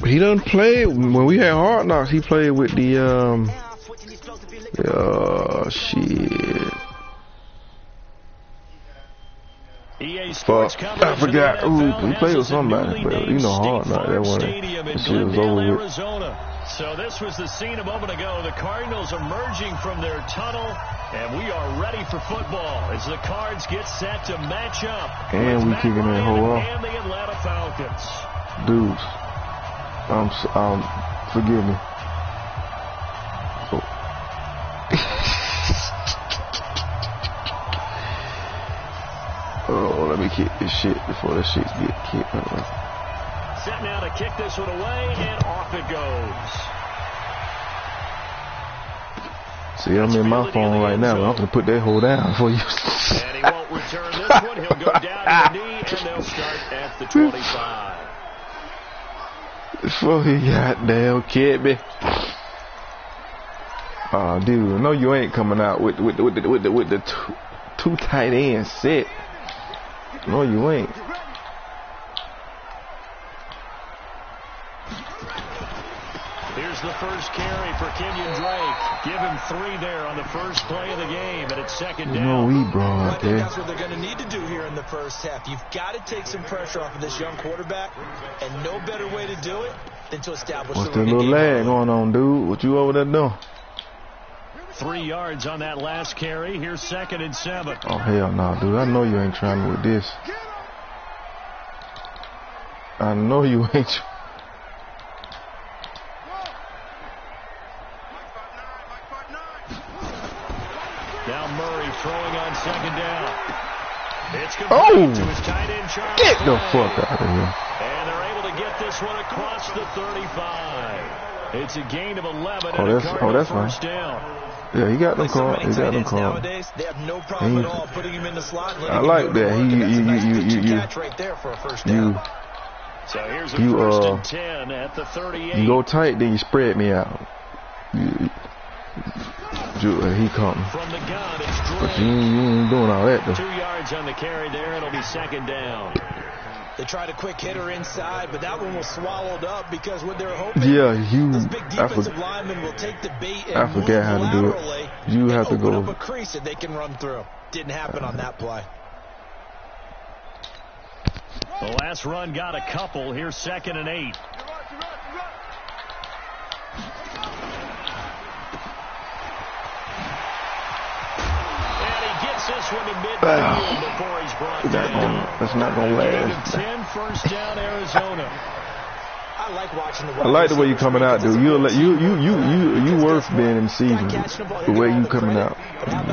He done played when we had Hard Knocks. He played with the shit. Fuck, I forgot. Ooh, he played with somebody, but you know Hard Knocks. That one, that shit was over with. So this was the scene a moment ago. The Cardinals emerging from their tunnel, and we are ready for football as the Cards get set to match up. And we kicking that hole off. And the Atlanta Falcons. Dudes, forgive me. Oh, let me kick this shit before this shit get kicked. Set now to kick this one away, and off it goes. See, I'm in my phone right now, but I'm going to put that hole down for you. And he won't return this one. He'll go down to the knee, and they'll start at the 25. For he goddamn kid me. Oh, dude, no, you ain't coming out with the two tight end set. No, you ain't. Here's the first carry for Kenyon Drake. Give him 3 there on the first play of the game, and it's second down. No, we brought I think that's what they're going to need to do here in the first half. You've got to take some pressure off of this young quarterback, and no better way to do it than to establish What's the little lag going on, dude? What you over there doing? 3 yards on that last carry. Here's 2nd and 7. Oh, hell no, dude. I know you ain't trying with this. I know you ain't. Now Murray throwing on 2nd down. It's complete to his tight end, Charles. Get the fuck out of here. And they're able to get this one across the 35. It's a gain of 11 and a Cardinal first down. Yeah, he got them called. He got them called. Nowadays, they have no problem at all putting him in the slot. I like that. So here's a first and 10 at the 38. You go tight, then you spread me out. He caught me. From the gun, it's Drake. But you ain't doing all that though. 2 yards on the carry there. It'll be 2nd down. They tried a quick hitter inside, but that one was swallowed up because what they're hoping this big defensive lineman will take the bait and I forget how to do it. You have to go up a crease that they can run through. Didn't happen on that play. The last run got a couple. Here's 2nd and 8. This one to midfield before he's brought down. That's not gonna last. 10 first down, Arizona. I like watching the. I like the way you coming out, dude. You worth being in the season. The way you coming out,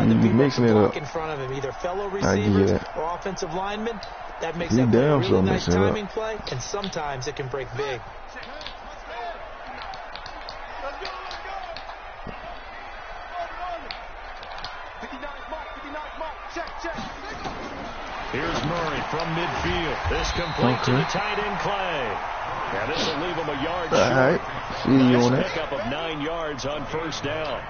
you mixing it up. In front of him, either fellow I give you that. or offensive lineman. That makes that a really nice timing play, and sometimes it can break big. Here's Murray from midfield. This complete to the tight end Clay. And this will leave him a yard short. All right. See you on that. Pickup of 9 yards on first down.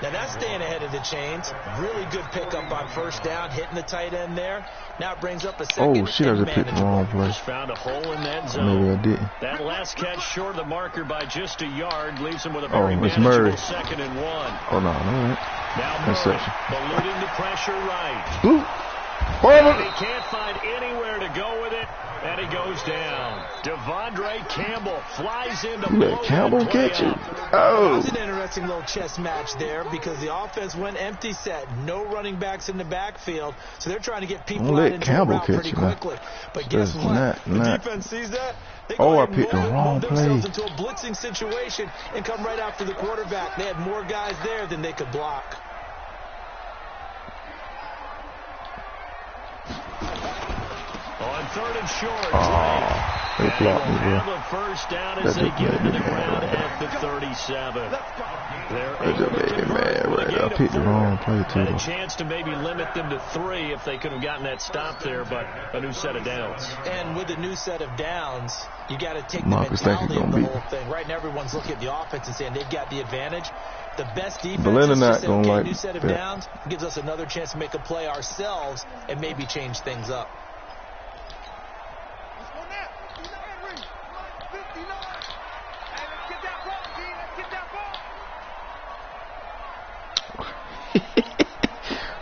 Now that's staying ahead of the chains. Really good pickup on first down, hitting the tight end there. Now it brings up a second. Oh shit! I just picked the wrong place. Just found a hole in that zone. Maybe I didn't. That last catch short of the marker by just a yard leaves him with a very it's Murray. 2nd and 1. Oh no, no. Now Murray eluding the pressure right. Boop. And he can't find anywhere to go with it, and he goes down. Devondre Campbell flies in to blow Campbell catch it. Oh. It's an interesting little chess match there because the offense went empty set. No running backs in the backfield, so they're trying to get people out into the route pretty quickly. But guess what? The defense sees that. They go I picked the wrong play. Into a blitzing situation and come right after the quarterback. They had more guys there than they could block. On 3rd and short, they blocked me, bro. The first down as they get to the ground at the 37. They're able to convert right. I picked the wrong play too. Had a chance to maybe limit them to 3 if they could have gotten that stop there, but a new set of downs. And with a new set of downs, you got to take the mentality of the whole thing. Right now, everyone's looking at the offense and saying they've got the advantage. The best defense is just a new set of downs. Gives us another chance to make a play ourselves and maybe change things up.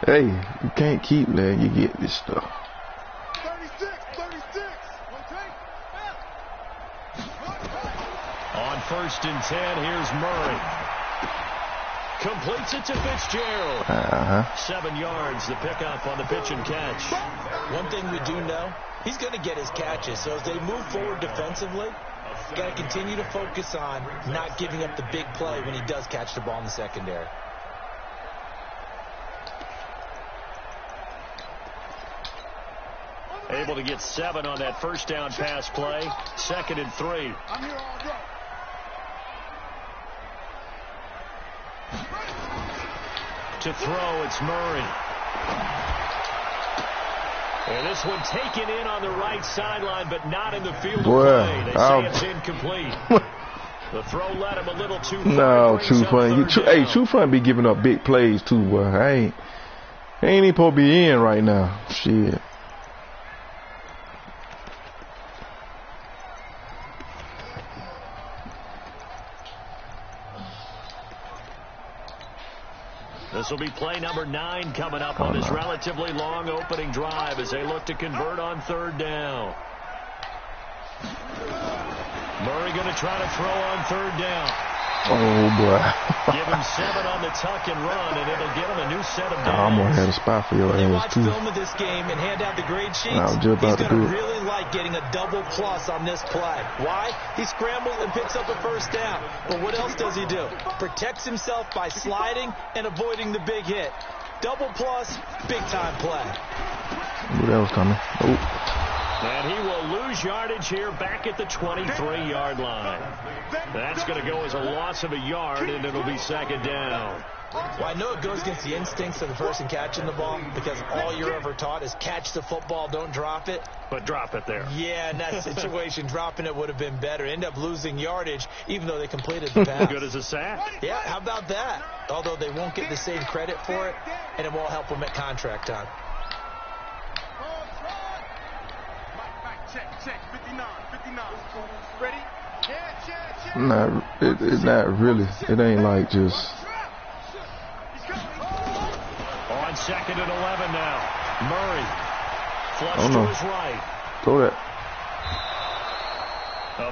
Hey, you can't keep letting you get this stuff. 36. On 1st and 10, here's Murray. Completes it to Fitzgerald. 7 yards, the pickup on the pitch and catch. One thing we do know, he's going to get his catches. So as they move forward defensively, got to continue to focus on not giving up the big play when he does catch the ball in the secondary. Able to get 7 on that first down pass play. 2nd and 3. I'm here all day. To throw, it's Murray. And this one taken in on the right sideline, but not in the field of play. They say it's incomplete. The throw led him a little too far. No, too funny. Hey, too funny be giving up big plays too, boy. I ain't even supposed to be in right now. Shit. This will be play number 9 coming up on this relatively long opening drive as they look to convert on 3rd down. Murray going to try to throw on 3rd down. Oh, boy. Give him 7 on the tuck and run, and it'll get him a new set of downs. I'm going to have a spot for your when you ass, watch too. film of this game and hand out the grade sheets, I'm just about he's to going do to it. really like getting a double plus on this play. Why? He scrambles and picks up a first down. But what else does he do? Protects himself by sliding and avoiding the big hit. Double plus, big-time play. Ooh, that was coming. Oh. And he will lose yardage here back at the 23-yard line. That's going to go as a loss of a yard, and it'll be 2nd down. Well, I know it goes against the instincts of the person catching the ball because all you're ever taught is catch the football, don't drop it. But drop it there. Yeah, in that situation, dropping it would have been better. End up losing yardage, even though they completed the pass. Good as a sack. Yeah, how about that? Although they won't get the same credit for it, and it won't help them at contract time. Check. 59. Ready? Check. It's not really. It ain't like just. On 2nd and 11 now. Murray. Flush to his right. Throw that.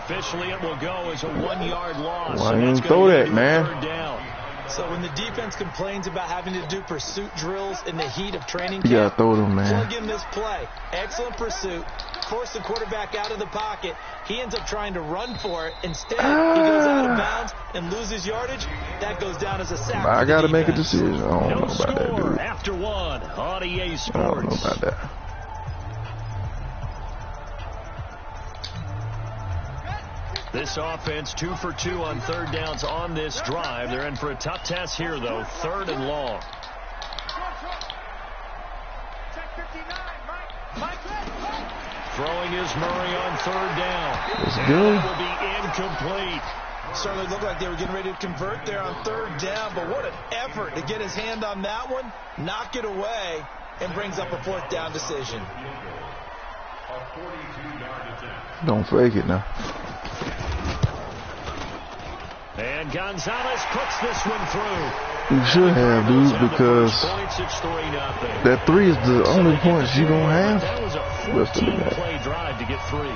Officially, it will go as a 1-yard loss. Why didn't you throw that, man? 3rd down. So when the defense complains about having to do pursuit drills in the heat of training You camp, gotta throw them, man. plug in this play. Excellent pursuit. Force the quarterback out of the pocket. He ends up trying to run for it. Instead, he goes out of bounds and loses yardage. That goes down as a sack. I gotta make a defense. decision. I don't know No about that, score dude. after 1 on EA Sports. I don't know about that. This offense 2 for 2 on 3rd downs on this drive. They're in for a tough test here, though. 3rd and long. Throwing is Murray on 3rd down. It's good. That will be incomplete. Certainly looked like they were getting ready to convert there on 3rd down, but what an effort to get his hand on that one, knock it away, and brings up a 4th down decision. Don't fake it now. And Gonzalez puts this one through. You should have, dude, because that 3 is the only points you gonna have. That was a Rest of the 14-play drive to get 3.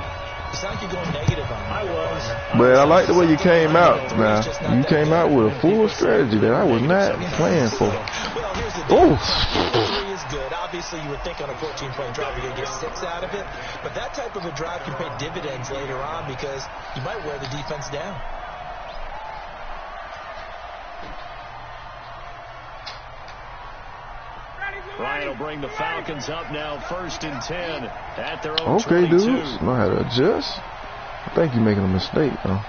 It's like you're going negative on him. I was. But I like the way you came out. Now you came out with a full strategy that I was not playing for. Well, here's the deal. Oh, 3 is good. Obviously, you would think on a 14-point drive you're going to get 6 out of it. But that type of a drive can pay dividends later on because you might wear the defense down. Ryan will bring the Falcons up now 1st and 10 at their own okay, 22. dudes. Know how to adjust. I think you're making a mistake, though.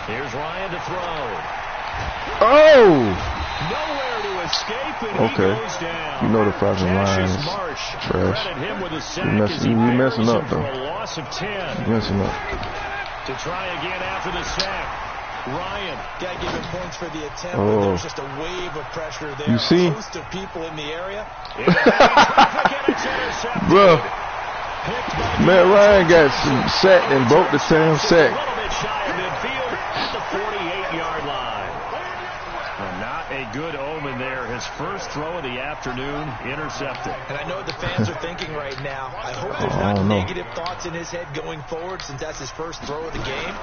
Here's Ryan to throw. Oh! Nowhere to escape, and Okay. he goes down. You know the Falcons Cassius line is Marsh trash. credit him with a sack You as he messing buries up, him for though. a loss of 10. You're messing up. To try again after the sack. Ryan. Got to give him points for the attempt. Oh. There's just a wave of pressure there. You see? A host of people in the area. Bro, Matt Ryan got some sacked and broke the damn sack. A little bit shy of midfield at the 48-yard line. And now first throw of the afternoon intercepted. And I know what the fans are thinking right now. I hope there's not negative thoughts in his head going forward since that's his first throw of the game.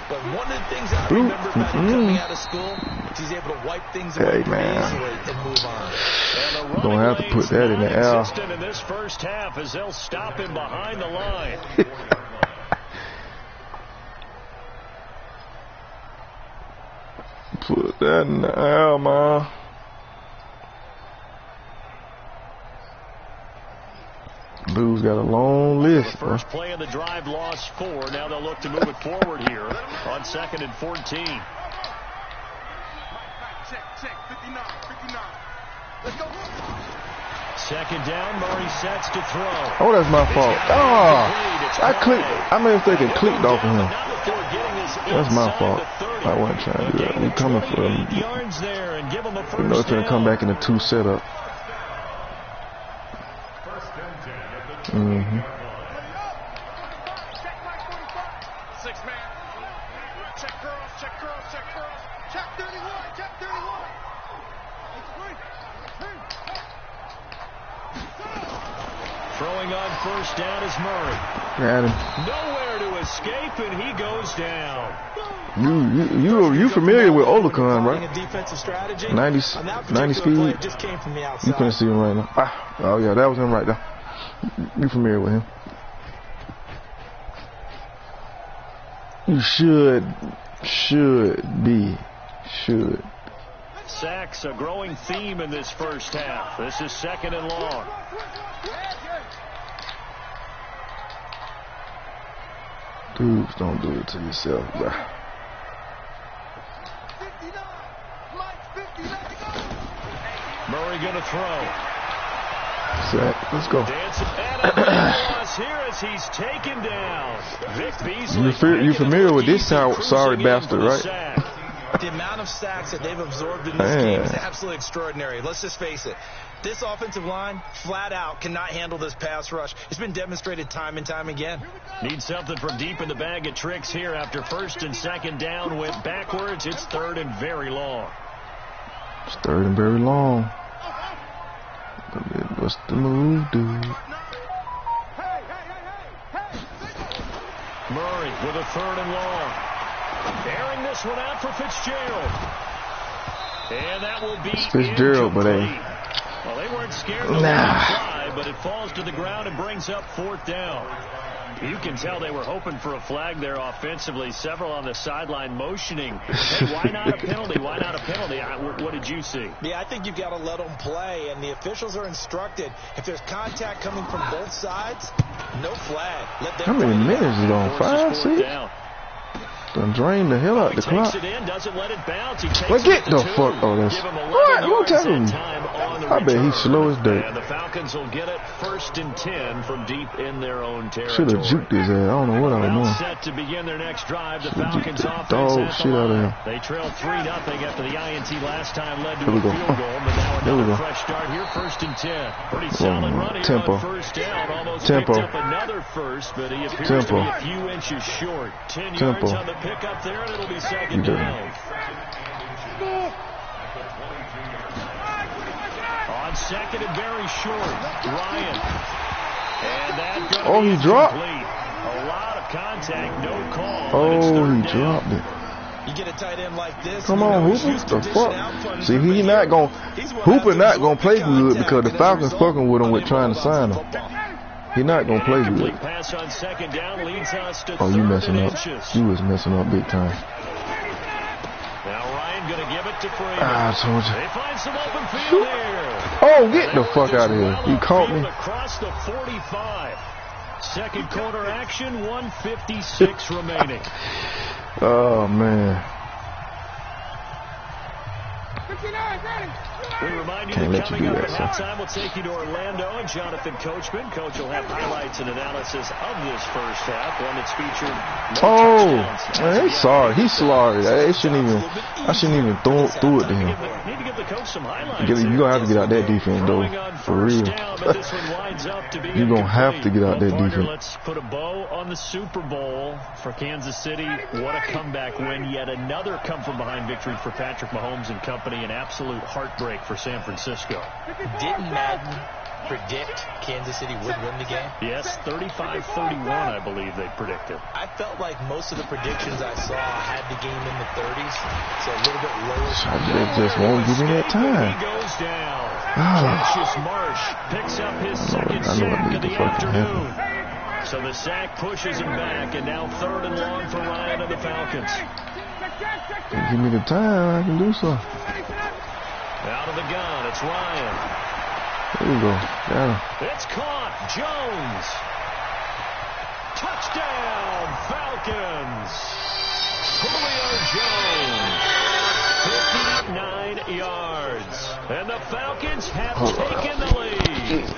But one of the things I remember about him coming out of school is he's able to wipe things away easily and move on. Don't have to put that in the air. In this first half as they'll stop him behind the line. Put that in the air, man. Blues got a long list. First play of the drive lost 4. Now they'll look to move it forward here on 2nd and 14. Check, 59. Let's go. Second down, Murray sets to throw. Oh, that's my fault. I clicked. I may have taken clicked off of him. That's my fault. I wasn't trying to do that. We coming for him. You know it's gonna come back in a 2 setup. Mm-hmm. 6 man. Check girls. Check 31. Throwing on first down is Murray. Got him. Nowhere to escape, and he goes down. You familiar with Olacon, right? 90 speed. Just came from the outside. You couldn't see him right now. Oh yeah, that was him right there. You familiar with him? You should be. Sacks a growing theme in this first half. This is 2nd and long. Dudes, don't do it to yourself, bro. Murray gonna throw. Sack. Let's go. Here as he's taken down. Vic Beasley. You familiar with this sorry bastard, right? The amount of sacks that they've absorbed in this game is absolutely extraordinary. Let's just face it. This offensive line, flat out, cannot handle this pass rush. It's been demonstrated time and time again. Need something from deep in the bag of tricks here after 1st and 2nd down. Went backwards. It's 3rd and very long. It's 3rd and very long. What's the move, dude? Murray with a 3rd and long. Airing this one out for Fitzgerald. And that will be Fitzgerald, but well, they weren't scared to let it fly, but it falls to the ground and brings up 4th down. You can tell they were hoping for a flag there offensively. Several on the sideline motioning. Hey, why not a penalty? Why not a penalty? What did you see? Yeah, I think you've got to let them play, and the officials are instructed. If there's contact coming from both sides, no flag. Let them How many minutes is it on? 5, 6? Done drain the hell out the clock. Well, get the fuck. Oh, that's. What? Who telling me? I bet he's slow as dirt. And the Falcons will get it 1st and 10 from deep in their own territory. Should have juked his ass. I don't know what I was doing. Set to begin their next drive. The Falcons offense dog shit out of him. They trailed 3-0 after the INT last time led to a field goal. But now another fresh start here. 1st and 10. Pretty solid run here on first down. Almost picked up another first, but he appears to be a few inches short. 10 yards on the pick up there, and it'll be 2nd down. On 2nd and very short, Ryan. And that he dropped. Complete. A lot of contact, no call. He dropped it. You get a tight end like this. Come on, Hooper. The fuck? See, Hooper not gonna play good because the Falcons fucking with him with trying to sign him. He's not gonna play good. Pass on 2nd down leads us to you messing up. You was messing up big time. Now Ryan gonna give it to Freeman. I told you. They find some open field here. Oh, get the fuck out of here. You caught me. Across the 45. 2nd quarter action, 1:56 remaining. Oh, man. We remind you that coming up at halftime, we'll take you to Orlando and Jonathan Coachman. Coach will have highlights and analysis of this first half, one that's featured man, he's sorry. He's sorry. I shouldn't even throw it to him. Need to give the coach some highlights. You're going to have to get out that defense, though. For real. You're going to have to get out that defense. Let's put a bow on the Super Bowl for Kansas City. What a comeback win. Yet another come-from-behind victory for Patrick Mahomes and company. An absolute heartbreak for for San Francisco. Didn't Madden predict Kansas City would win the game? Yes, 35-31, I believe they predicted. I felt like most of the predictions I saw had the game in the 30s, so a little bit lower. They just won't give me that time. He goes down. Cassius Marsh picks up his second sack of the afternoon. So the sack pushes him back, and now 3rd and long for Ryan and the Falcons. Give me the time, I can do so. Out of the gun, it's Ryan. There you go. Yeah. It's caught. Jones. Touchdown, Falcons. Julio Jones. 59 yards. And the Falcons have taken the lead.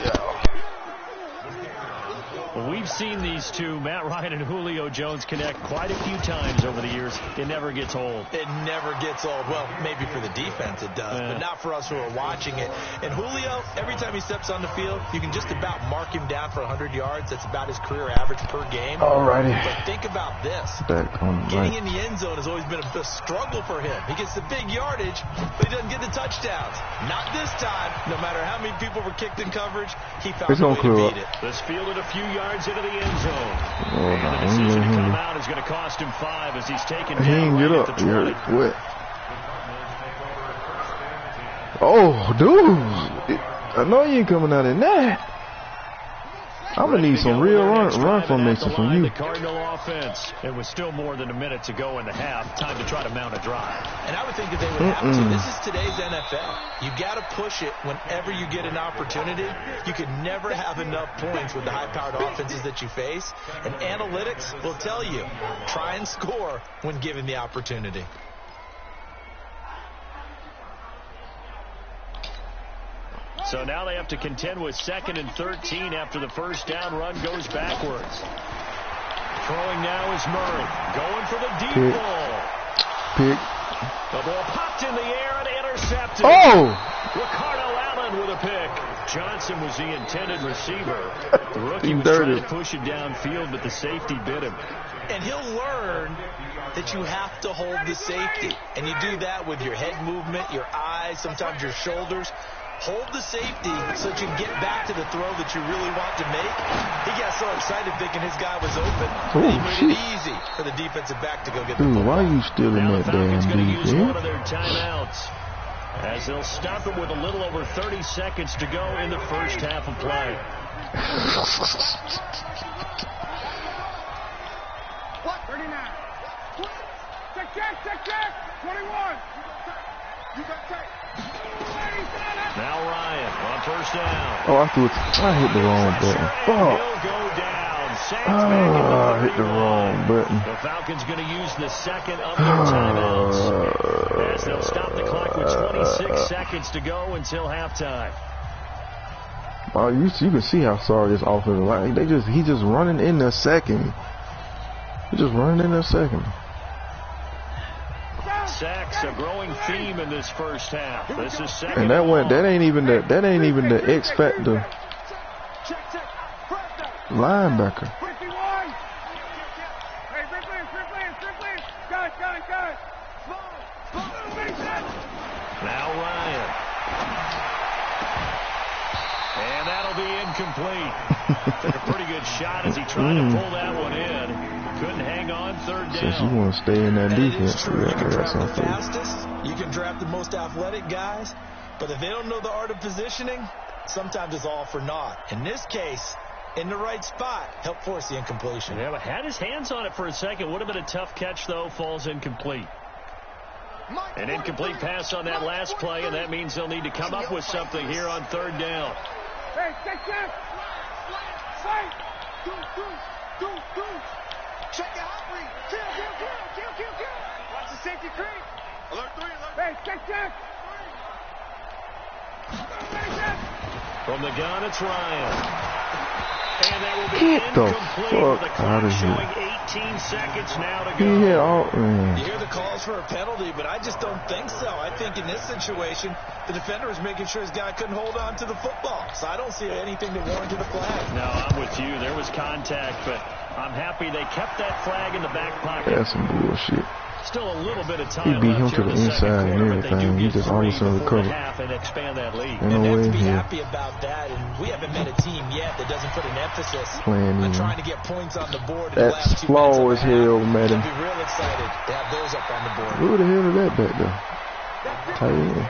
Well, we've seen these two, Matt Ryan and Julio Jones, connect quite a few times over the years. It never gets old. It never gets old. Well, maybe for the defense it does, but not for us who are watching it. And Julio, every time he steps on the field, you can just about mark him down for 100 yards. That's about his career average per game. Alrighty. But think about this. Getting in the end zone has always been a struggle for him. He gets the big yardage, but he doesn't get the touchdowns. Not this time. No matter how many people were kicked in coverage, he found a way to beat it. This fielded a few yards into the end zone. And the decision to come out is going to cost him 5 as he's taken down. He ain't get up. He hurt what? Oh, dude. I know you ain't coming out in that. I'm going to need some real run formation from you. The Cardinal offense. It was still more than a minute to go in the half. Time to try to mount a drive. And I would think that they would have to. This is today's NFL. You got to push it whenever you get an opportunity. You could never have enough points with the high-powered offenses that you face. And analytics will tell you, try and score when given the opportunity. So now they have to contend with 2nd and 13 after the first down run goes backwards. Throwing now is Murray. Going for the deep ball. The ball popped in the air and intercepted. Oh! Ricardo Allen with a pick. Johnson was the intended receiver. The rookie was trying to push it downfield, but the safety bit him. And he'll learn that you have to hold the safety. And you do that with your head movement, your eyes, sometimes your shoulders. Hold the safety so that you can get back to the throw that you really want to make. He got so excited thinking his guy was open. Oh, he made it easy for the defensive back to go get the ball. Why are you still in that damn defense? Use one of their timeouts as they'll stop it with a little over 30 seconds to go in the first half of play. What? 39. Check. 21. You got check. Now Ryan on first down. Oh, I hit the wrong button. Fuck. He'll go down. I hit the wrong button. The Falcons going to use the second of their timeouts as they'll stop the clock with 26 seconds to go until halftime. Wow, you can see how sorry this offensive line. He's just running in the second. He's just running in the second. Sacks a growing theme in this first half. This is second. And that ain't even the X factor linebacker. Now Ryan. And that'll be incomplete. Took a pretty good shot as he tried to pull that one in. Couldn't hang on, 3rd down. Since you want to stay in that defense, you can draft the fastest, you can draft the most athletic guys, but if they don't know the art of positioning, sometimes it's all for naught. In this case, in the right spot, help force the incompletion. Yeah, but had his hands on it for a second. Would have been a tough catch, though. Falls incomplete. An incomplete pass on that last play, and that means they'll need to come up with something here on 3rd down. Hey, check. Check the hot read. Kill. Watch the safety creep. Alert 3. Hey, check. From the gun, it's Ryan. And that will be Get the incomplete with the fuck out clock of here. showing 18 seconds now to go. You hear the calls for a penalty, but I just don't think so. I think in this situation, the defender is making sure his guy couldn't hold on to the football. So I don't see anything to warrant the flag. No, I'm with you. There was contact, but I'm happy they kept that flag in the back pocket. That's some bullshit. Still a little bit of time. He beat him to the inside and everything. He just all of a sudden recovered. And no way in be here. Happy about that, and we haven't met a team yet that doesn't put an emphasis on trying to get points on the board. That's flaw as hell, Madden. Be real excited to have those up on the board. Who the hell is that back there? Tight end.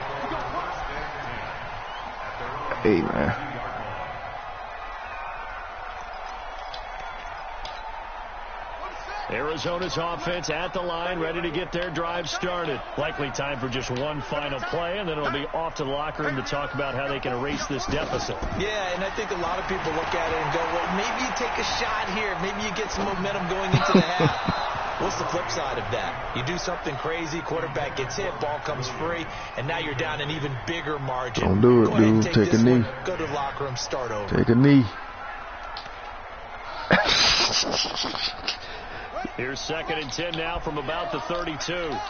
Hey, man. Arizona's offense at the line, ready to get their drive started. Likely time for just one final play, and then it'll be off to the locker room to talk about how they can erase this deficit. Yeah, and I think a lot of people look at it and go, well, maybe you take a shot here. Maybe you get some momentum going into the half. What's the flip side of that? You do something crazy, quarterback gets hit, ball comes free, and now you're down an even bigger margin. Don't do it, dude. Take a knee. Go to the locker room, start over. Take a knee. Here's 2nd and 10 now from about the 32. Come on,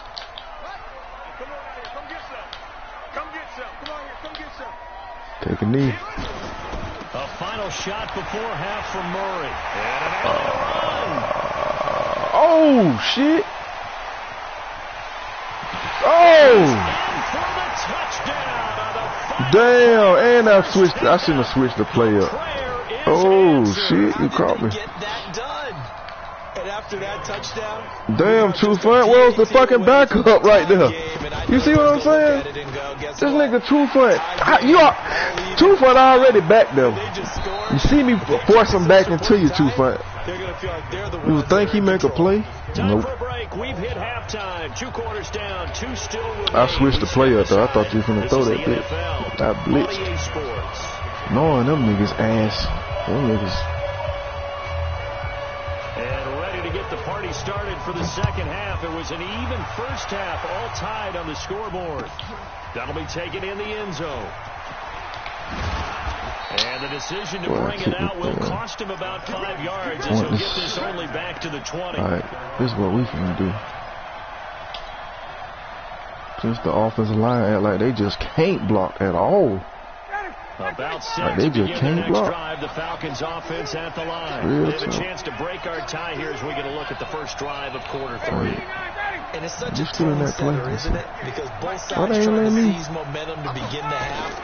come get some. Come get some. Come on here, come get some. Take a knee. A final shot before half from Murray. Oh, shit. Oh. Damn, and I shouldn't have switched the play up. Oh, shit, you caught me. After that touchdown, damn, True Front, where's the fucking backup right there? You see what I'm saying? This nigga True Front, True Front already back there. You see me force him back into you, True Front. You think he make a play? Nope. We've hit halftime. 2 quarters down, 2 still remaining. I switched the play up though. I thought you was gonna throw that bitch. I blitzed. Knowing them niggas ass. Them niggas. Party started for the second half. It was an even first half, all tied on the scoreboard. That'll be taken in the end zone. And the decision to bring it out will cost him about 5 yards as he'll get this only back to the 20. All right, this is what we can do. Since the offensive line act like they just can't block at all. About like they just can't block. Drive, the Falcons offense at the line. They have a chance to break our tie here as we get a look at the first drive of quarter 3. And it's such a tone setter, isn't it? Because both sides trying to seize momentum to begin the half.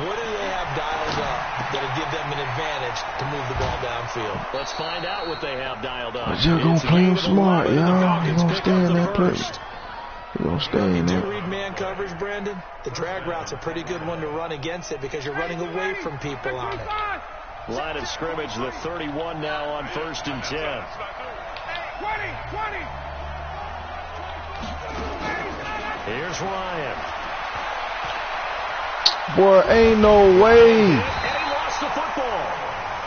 What do they have dialed up that'll give them an advantage to move the ball downfield? Let's find out what they have dialed up. But you're going to play them smart, y'all. You're going to stay in that place. You're going to stay in there. Do read man coverage, Brandon? The drag route's a pretty good one to run against it because you're running away from people on it. Line of scrimmage, the 31 now on 1st and 10. 20. Here's Ryan. Boy, ain't no way. And he lost the football.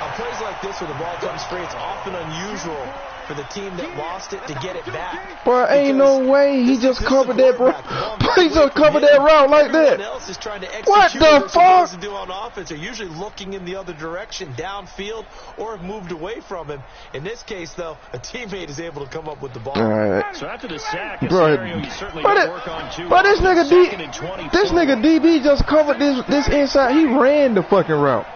On plays like this where the ball comes free, it's often unusual for the team that lost it to get it back. Bro, ain't no way he just covered that, bro. He just covered that route like that. Else is trying to what the fuck? To do on offense are usually looking in the other direction, downfield, or have moved away from him. In this case, though, a teammate is able to come up with the ball. All right. So after the sack, bro, but this nigga DB just covered this inside. He ran the fucking route.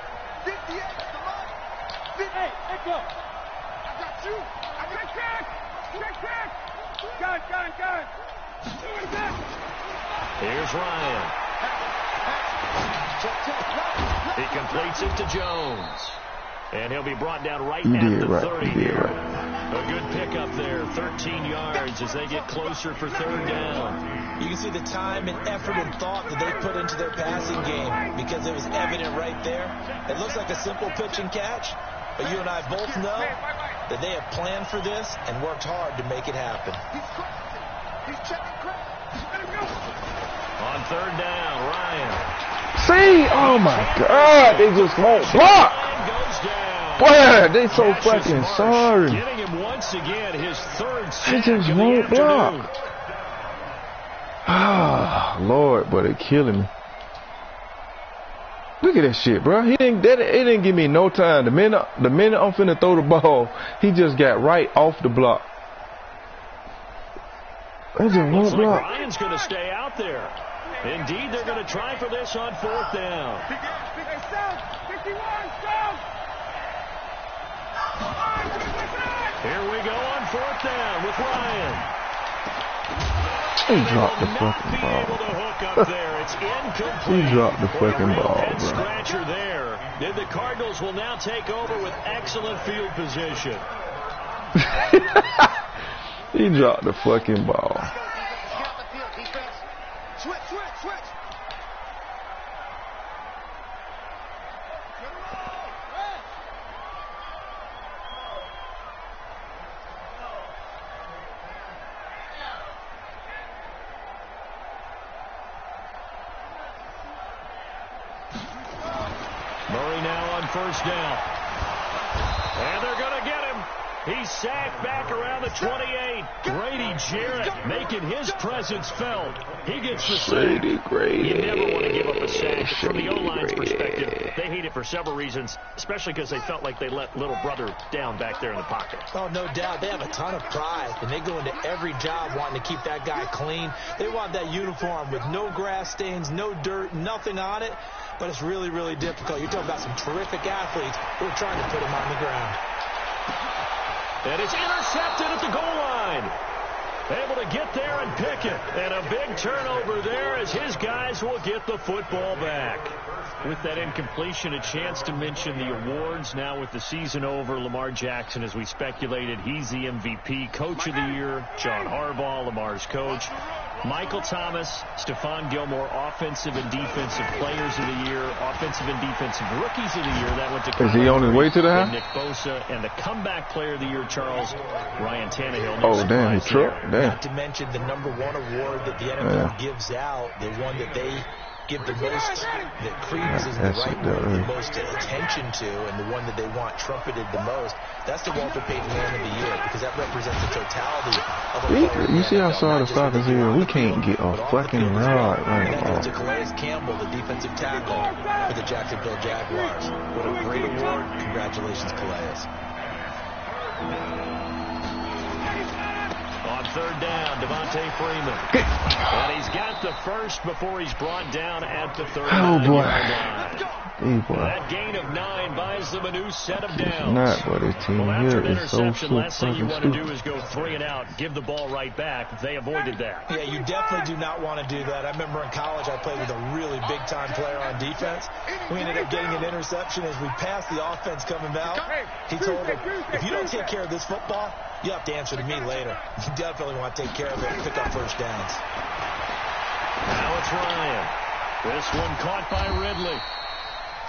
Here's Ryan. He completes it to Jones. And he'll be brought down right at the 30 here. A good pickup there, 13 yards as they get closer for 3rd down. You can see the time and effort and thought that they put into their passing game because it was evident right there. It looks like a simple pitch and catch, but you and I both know that they have planned for this and worked hard to make it happen. On 3rd down, Ryan. See? Oh, my God. They just won't block. Boy, they so fucking sorry. Getting him once again, his 3rd sack. They just won't block. Ah, Lord, but they're killing me. Look at that shit, bro. It didn't give me no time. The minute I'm finna throw the ball, he just got right off the block. They just won't block. Ryan's going to stay out there. Indeed, they're going to try for this on 4th down. Here we go on 4th down with Ryan. He dropped the fucking ball. He dropped the fucking ball, bro. Scratcher there. Then the Cardinals will now take over with excellent field position. He dropped the fucking ball. Switch. Murray now on first down. And they're going to get him. He's sacked back around the 28. Grady Jarrett making his presence felt. He gets the sack. You never want to give up a sack. From the O-line's perspective, they hate it for several reasons, especially because they felt like they let little brother down back there in the pocket. Oh, no doubt. They have a ton of pride, and they go into every job wanting to keep that guy clean. They want that uniform with no grass stains, no dirt, nothing on it. But it's really, really difficult. You're talking about some terrific athletes who are trying to put him on the ground. And it's intercepted at the goal line. Able to get there and pick it. And a big turnover there as his guys will get the football back. With that incompletion, a chance to mention the awards. Now with the season over, Lamar Jackson, as we speculated, he's the MVP. Coach of the Year, John Harbaugh, Lamar's coach. Michael Thomas, Stephon Gilmore, Offensive and Defensive Players of the Year, Offensive and Defensive Rookies of the Year. That went to Is he on his way to the house? Nick Bosa, and the Comeback Player of the Year, Charles Ryan Tannehill. Oh, damn, he truck. Damn. Not to mention the #1 award that the NFL gives out, the one that they give the most, that Creeds is the right word, the most attention to, and the one that they want trumpeted the most. That's the Walter Payton Man of the Year, because that represents the totality of a player. You see how Sarah Stockers here? We can't get a fucking rod right now. That goes to Calais Campbell, the defensive tackle for the Jacksonville Jaguars. What a great award. Congratulations, Calais. On third down, Devontae Freeman. And he's got the first before he's brought down at the 39-yard line. That gain of 9 buys them a new set of downs. Not, but his team here is so last thing you want to do is go 3 and out, give the ball right back. They avoided that. Yeah, you definitely do not want to do that. I remember in college I played with a really big-time player on defense. We ended up getting an interception as we passed the offense coming out. He told him, if you don't take care of this football, you have to answer to me later. You definitely want to take care of it and pick up first downs. Now it's Ryan. This one caught by Ridley.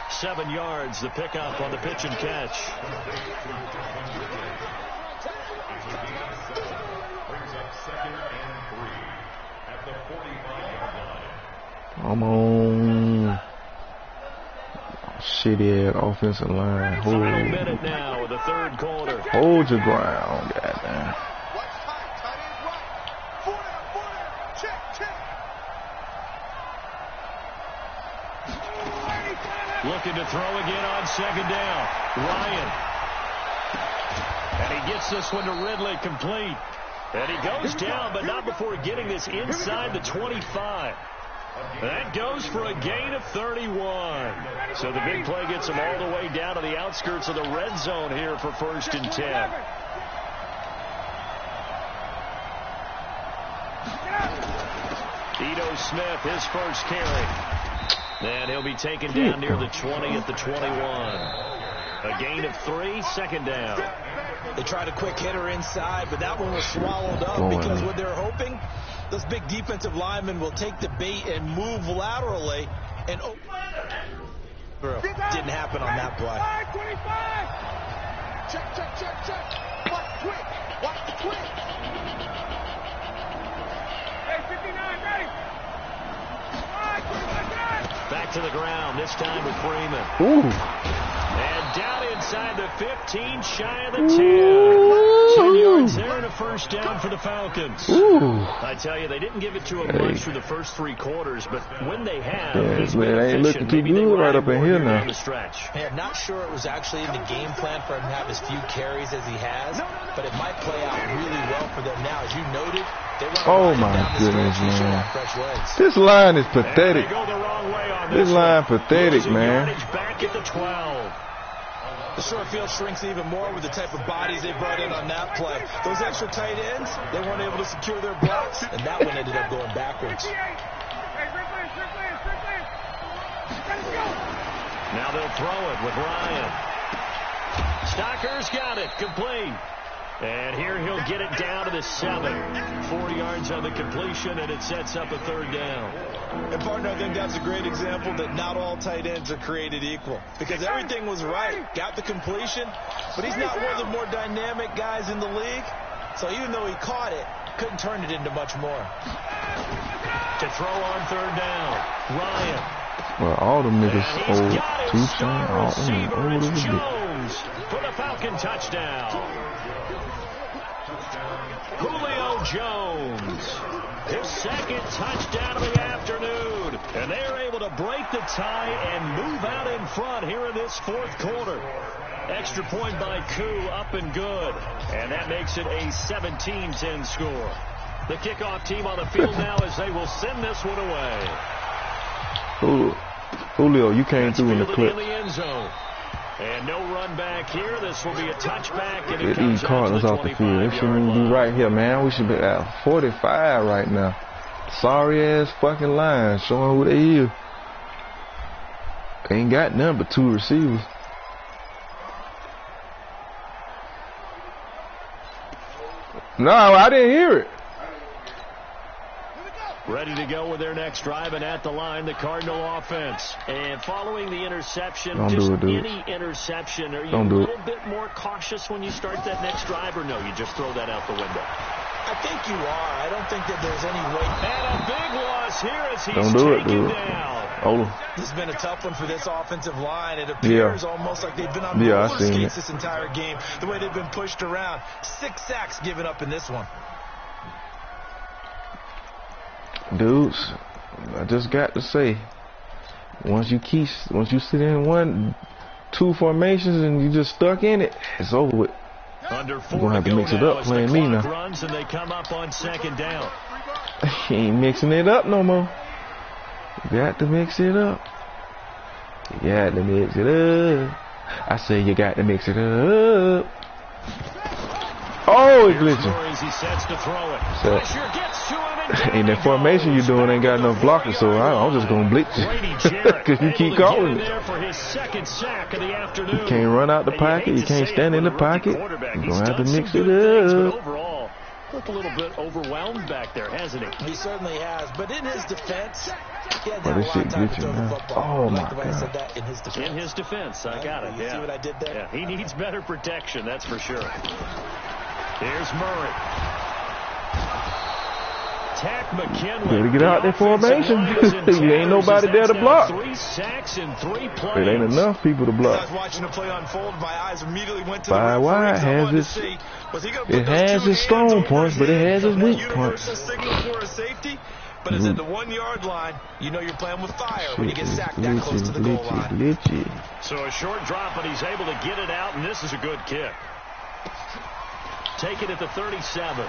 7 yards, the pickup on the pitch and catch. Come on. Shitty ass offensive line. Final minute now, the third quarter. Hold your ground, goddamn. Looking to throw again on second down. Ryan. And he gets this one to Ridley, complete. And he goes down, but not before getting this inside the 25. That goes for a gain of 31. So the big play gets him all the way down to the outskirts of the red zone here for 1st and 10. Ito Smith, his first carry. And he'll be taken down near the 20 at the 21. A gain of 3, second down. They tried a quick hitter inside, but that one was swallowed up because what they're hoping, those big defensive linemen will take the bait and move laterally. And didn't happen on that play. 25. Check. Watch the quick. Hey, 59, ready. Back to the ground, this time with Freeman. Ooh. And down inside the 15, shy of the 10. 10 yards there and a first down for the Falcons. Ooh. I tell you, they didn't give it to him much through the first 3 quarters, but when they have, he's man, been they ain't looking too good right up in here now. The stretch. Hey, I'm not sure it was actually in the game plan for him to have as few carries as he has, but it might play out really well for them now. As you noted, oh my goodness, man. This line is pathetic. This line pathetic, man. Back at the 12. The short field shrinks even more with the type of bodies they brought in on that play. Those extra tight ends, they weren't able to secure their blocks, and that one ended up going backwards. Now they'll throw it with Ryan. Stocker's got it. Complete. And here he'll get it down to the 7. 4 yards on the completion, and it sets up a 3rd down. And, partner, I think that's a great example that not all tight ends are created equal. Because everything was right. Got the completion, but he's not one of the more dynamic guys in the league. So even though he caught it, couldn't turn it into much more. To throw on 3rd down, Ryan. Well, all them niggas old. Two-chain, all them old as Jones for the Falcon touchdown. Julio Jones, his 2nd touchdown of the afternoon. And they're able to break the tie and move out in front here in this 4th quarter. Extra point by Koo, up and good. And that makes it a 17-10 score. The kickoff team on the field now as they will send this one away. Julio, you came through in the clip. In the end zone. And no run back here. This will be a touchback. And Get these Cardinals off the field. They shouldn't be right here, man. We should be at 45 right now. Sorry ass fucking Lions showing who they is. Ain't got none but 2 receivers. No, I didn't hear it. Ready to go with their next drive, and at the line, the Cardinal offense. And following the interception, any interception, are you a little bit more cautious when you start that next drive, or no, you just throw that out the window? I think you are. I don't think that there's any way. And a big loss here as he's taken down. This has been a tough one for this offensive line. It appears almost like they've been on roller skates this entire game, the way they've been pushed around. 6 sacks given up in this one. Dudes, I just got to say, once you sit in 1, 2 formations and you just stuck in it, it's over with. You're gonna have to mix it up playing me now. Runs and they come up on 2nd down. He ain't mixing it up no more. You got to mix it up. You got to mix it up. I say you got to mix it up. Oh, it's glitching. He sets to throw it. Pressure gets to him. And that formation you're doing ain't got enough blockers, so I'm just gonna blitz you because you keep calling it. You can't run out the pocket. You can't stand in the pocket. You're gonna have to mix it up. Overall, looked a little bit overwhelmed back there, hasn't he? He certainly has. But in his defense, this shit glitching now. Oh my God. In his defense, I got it. You see what I did there? Yeah, he needs better protection, that's for sure. Here's Murray. Better get out there formation. You ain't nobody there to block. 3 sacks in 3 plays. It ain't enough people to block. Watching the play unfold, my eyes immediately went to 5 wide has its strong points, but it has its weak points. But it's at the 1-yard line. You know you're playing with fire when you get sacked that close to the goal line. So a short drop, but he's able to get it out, and this is a good kick. Take it at the 37.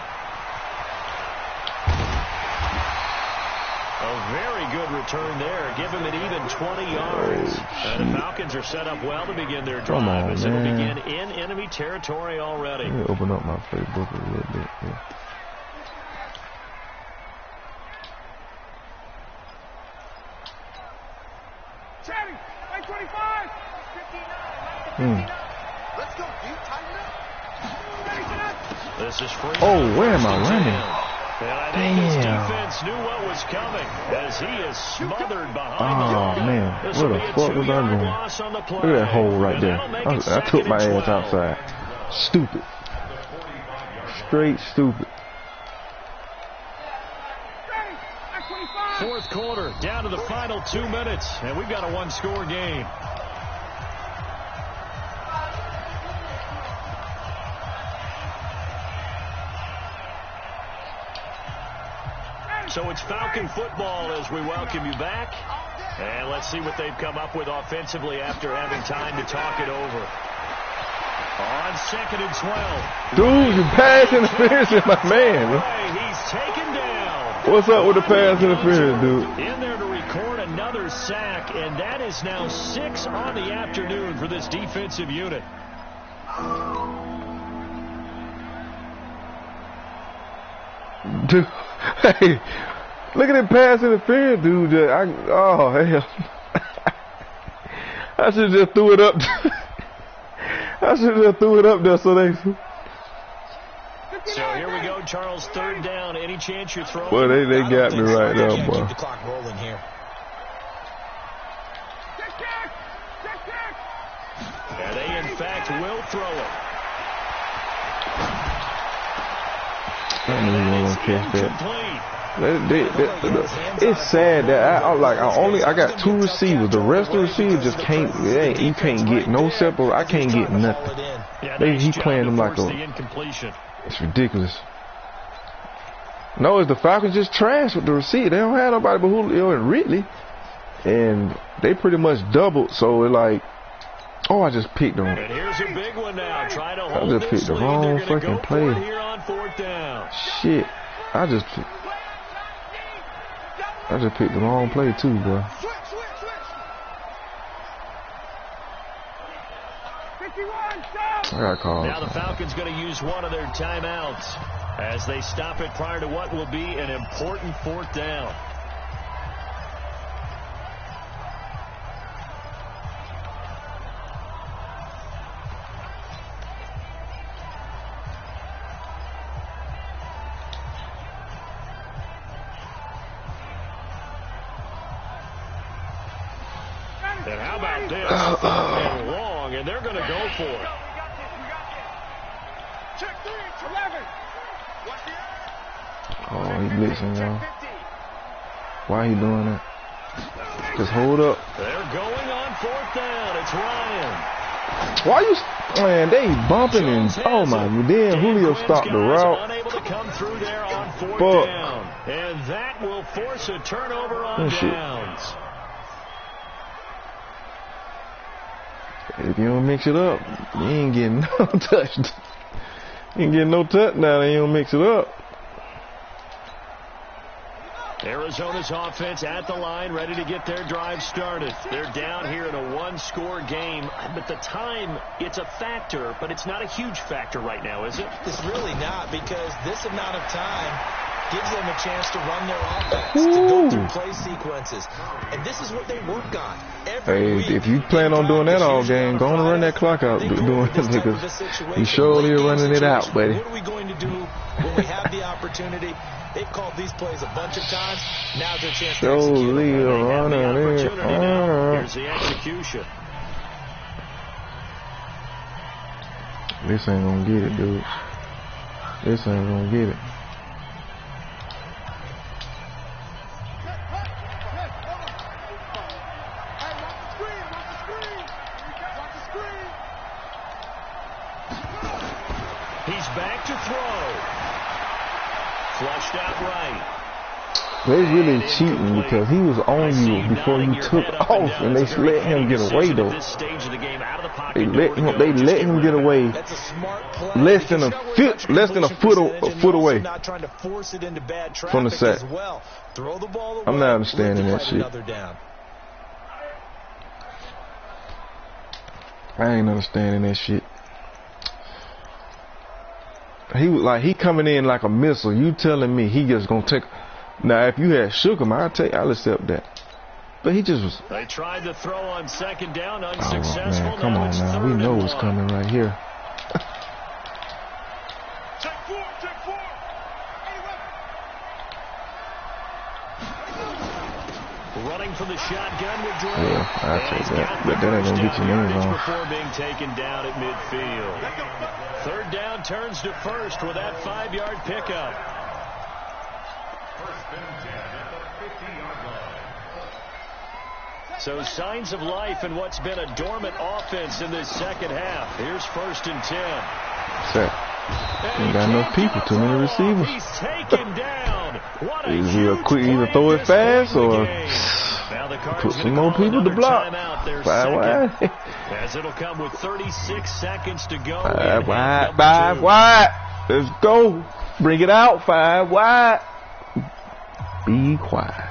A very good return there. Give him an even 20 yards. And the Falcons are set up well to begin their drive as it'll begin in enemy territory already. Let me open up my Facebook a little bit. Yeah. Chatty, 25. 59. Let's go, dude. Tighten up. This is free. Oh, where am I running? And I think his defense knew what was coming as he is smothered behind the line. Oh, man. Where the fuck was I going? Look at that hole right there. I took my ass outside. Stupid. Straight stupid. 4th quarter, down to the final 2 minutes, and we've got a 1-score game. So it's Falcon football as we welcome you back. And let's see what they've come up with offensively after having time to talk it over. On 2nd and 12. Dude, you pass interference is my man. He's taken down. What's up with the pass interference, dude? In there to record another another sack, and that is now 6 on the afternoon for this defensive unit. Dude, hey, look at that pass interference, dude. Oh, hell. I should have just threw it up. I should have just threw it up there so they... So here we go, Charles, 3rd down. Any chance you're throwing? Well, they got me right there, boy. Keep the clock rolling here. And they, in fact, will throw it. I knew he wasn't gonna catch that. It's sad that I got 2 receivers. The rest of the receivers just can't. You can't get no separate. I can't get nothing. He playing them like a. It's ridiculous. No, it's the Falcons just trash with the receiver. They don't have nobody but Julio and Ridley, and they pretty much doubled. So it's like, oh, I just picked them. And here's a big one now. Try to hold I just picked the wrong fucking play. Here on 4th down. Shit, I just picked the wrong play too, bro. I got called. Now the Falcons going to use one of their timeouts as they stop it prior to what will be an important 4th down. And how about this? And long, and they're going to go for it. Oh, he blitzing, y'all. Why he doing that? Just hold up. They're going on 4th down. It's Ryan. Why you... Man, they bumping and... Oh, my... Then Julio stopped the route. Unable to come through there on 4th down. And that will force a turnover on downs. If you don't mix it up, you ain't getting no touch. You ain't getting no touchdown and you don't mix it up. Arizona's offense at the line, ready to get their drive started. They're down here in a 1-score game, but the time, it's a factor, but it's not a huge factor right now, is it? It's really not, because this amount of time gives them a chance to run their offense, to go through play sequences. And this is what they work on. Hey, if you plan on doing that all game, go on and run that clock out doing it, because you surely are running it out, buddy. What are we going to do when we have the opportunity? They've called these plays a bunch of times. Now's their chance to execute. Here's the execution. This ain't gonna get it, dude. This ain't gonna get it. He's back to throw. Flushed out right. They're really cheating because he was on you before you took off, and they let him get away though. They let him get away less than a foot away from the sack. I'm not understanding that shit. I ain't understanding that shit. He coming in like a missile. You telling me he just gonna take? Now if you had shook him, I'll accept that. But he just was. They tried to throw on 2nd down, unsuccessful. Oh man, come on now. We know what's coming right here. Running for the shotgun with Dre. Yeah, I'll take that. But that ain't gonna get your name wrong. Before being taken down at midfield. 3rd down turns to 1st with that 5-yard pickup. So signs of life in what's been a dormant offense in this 2nd half. Here's 1st and 10. Set. Ain't got enough people, too many receivers. He's taken down. Is he a quick either throw it fast or put some more people to block? 5 wide. As it'll come with 36 seconds to go. 5 wide. 5 wide. Let's go. Bring it out. 5 wide. Be quiet.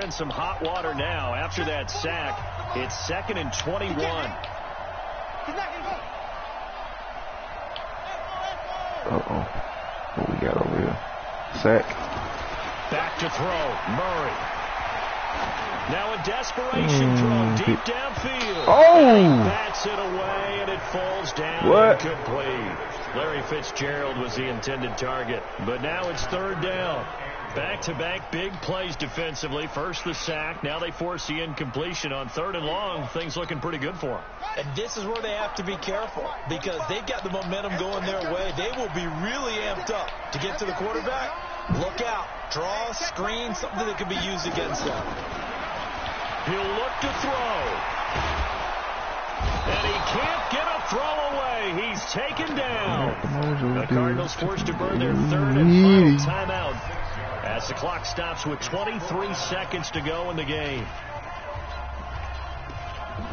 in some hot water now after that sack. It's 2nd and 21. Uh-oh. What we got over here? Sack. Back to throw. Murray. Now a desperation throw deep downfield. Oh! He bats it away, and it falls down incomplete. Larry Fitzgerald was the intended target, but now it's 3rd down. Back-to-back big plays defensively. First the sack. Now they force the incompletion on 3rd and long. Things looking pretty good for them. And this is where they have to be careful because they've got the momentum going their way. They will be really amped up to get to the quarterback. Look out. Draw, screen, something that could be used against them. He'll look to throw. And he can't get a throw away. He's taken down. The Cardinals forced to burn their 3rd and final timeout as the clock stops with 23 seconds to go in the game.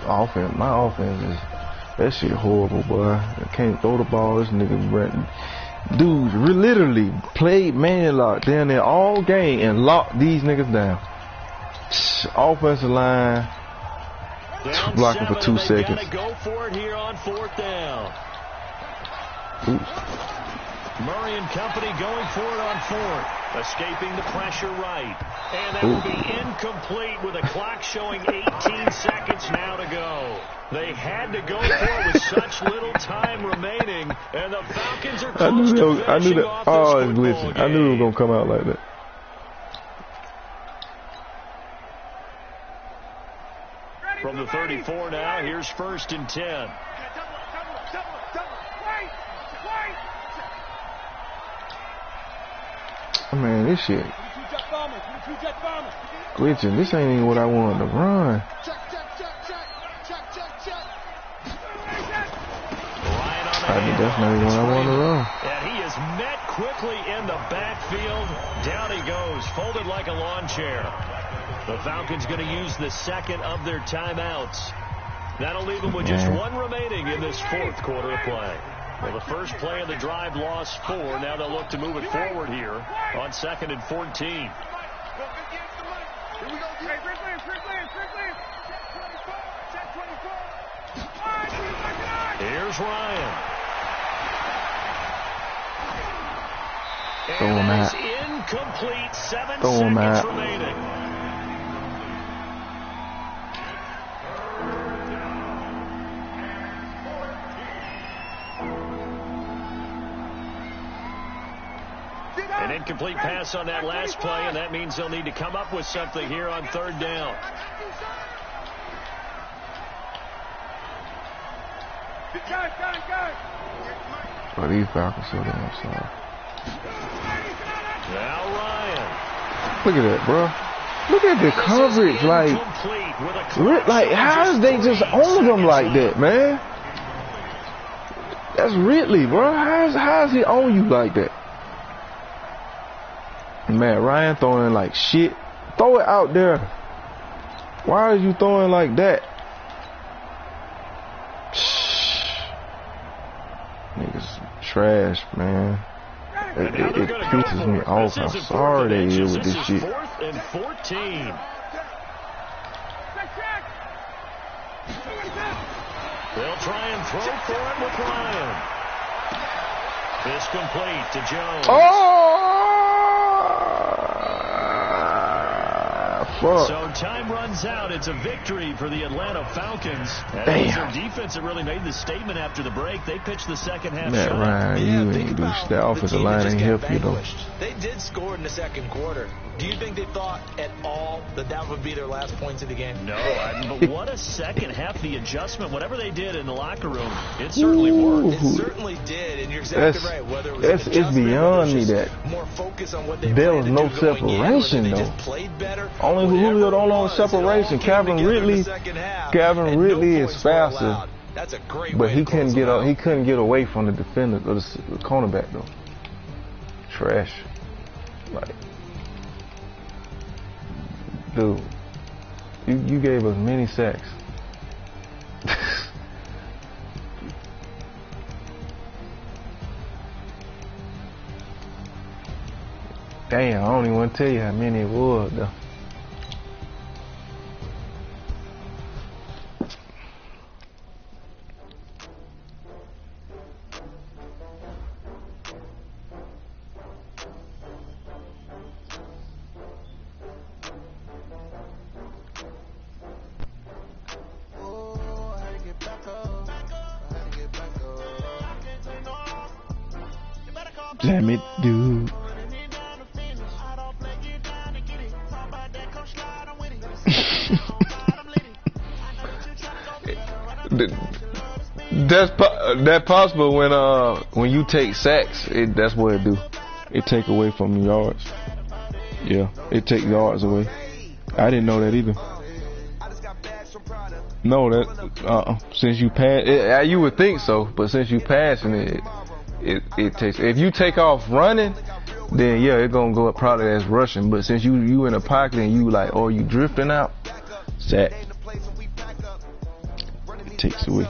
Offense, my offense is, that shit horrible, boy. I can't throw the ball. This nigga renting. Dudes literally played man lock down there all game and locked these niggas down. Offensive line blocking for 2 seconds. Go for it here on 4th down. Murray and company going for it on 4th. Escaping the pressure right. And that will be incomplete with a clock showing 18 seconds now to go. They had to go for it with such little time remaining. And the Falcons are close to finishing off this football game. I knew it was going to come out like that. From the 34 now, here's 1st and 10. Man, this shit glitching. This ain't even what I wanted to run. That's not even what I wanted to run. And he is met quickly in the backfield. Down he goes, folded like a lawn chair. The Falcons going to use the 2nd of their timeouts. That'll leave them with just 1 remaining in this 4th quarter of play. Well, the first play of the drive lost 4. Now they'll look to move it forward here on 2nd and 14. Here's Ryan. Throw him out. Incomplete. 7 seconds remaining. An incomplete pass on that last play, and that means they'll need to come up with something here on 3rd down. But these Falcons so damn sorry. Now Ryan. Look at that, bro. Look at the coverage. Like how is they just own them like that, man? That's Ridley, bro. How is he on you like that? Man, Ryan throwing like shit. Throw it out there. Why are you throwing like that? Niggas trash, man. It pisses me off how sorry they is with this shit. 4th and 14. They'll try and throw for it with Ryan. It's complete to Jones. Fuck. So time runs out. It's a victory for the Atlanta Falcons. And it was their defense that really made the statement after the break. They pitched the second half. Matt Ryan, you ain't do shit. That offensive line ain't help you though. They did score in the 2nd quarter. Do you think they thought at all that that would be their last points of the game? No, but what a second half. The adjustment, whatever they did in the locker room, it certainly worked. It certainly did, and you're exactly right. Whether it was it's beyond me that more focus on what they there was no separation though. Only Julio don't know separation. Calvin Ridley is faster, That's a great but he couldn't get up. He couldn't get away from the defender or the cornerback though. Trash, like. Dude, you gave us many sacks. Damn, I don't even want to tell you how many it was, though. Damn it, dude. That's possible when you take sacks. That's what it do. It take away from yards. Yeah, it take yards away. I didn't know that either. No, that since you pass, you would think so, but since you passing it takes. If you take off running, then yeah, it's gonna go up probably as rushing. But since you in a pocket and you like, or you drifting out, sack. It takes away.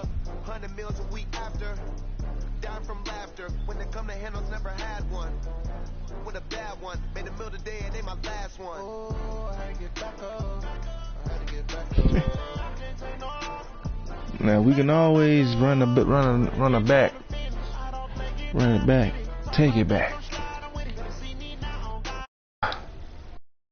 Now we can always run it back, take it back.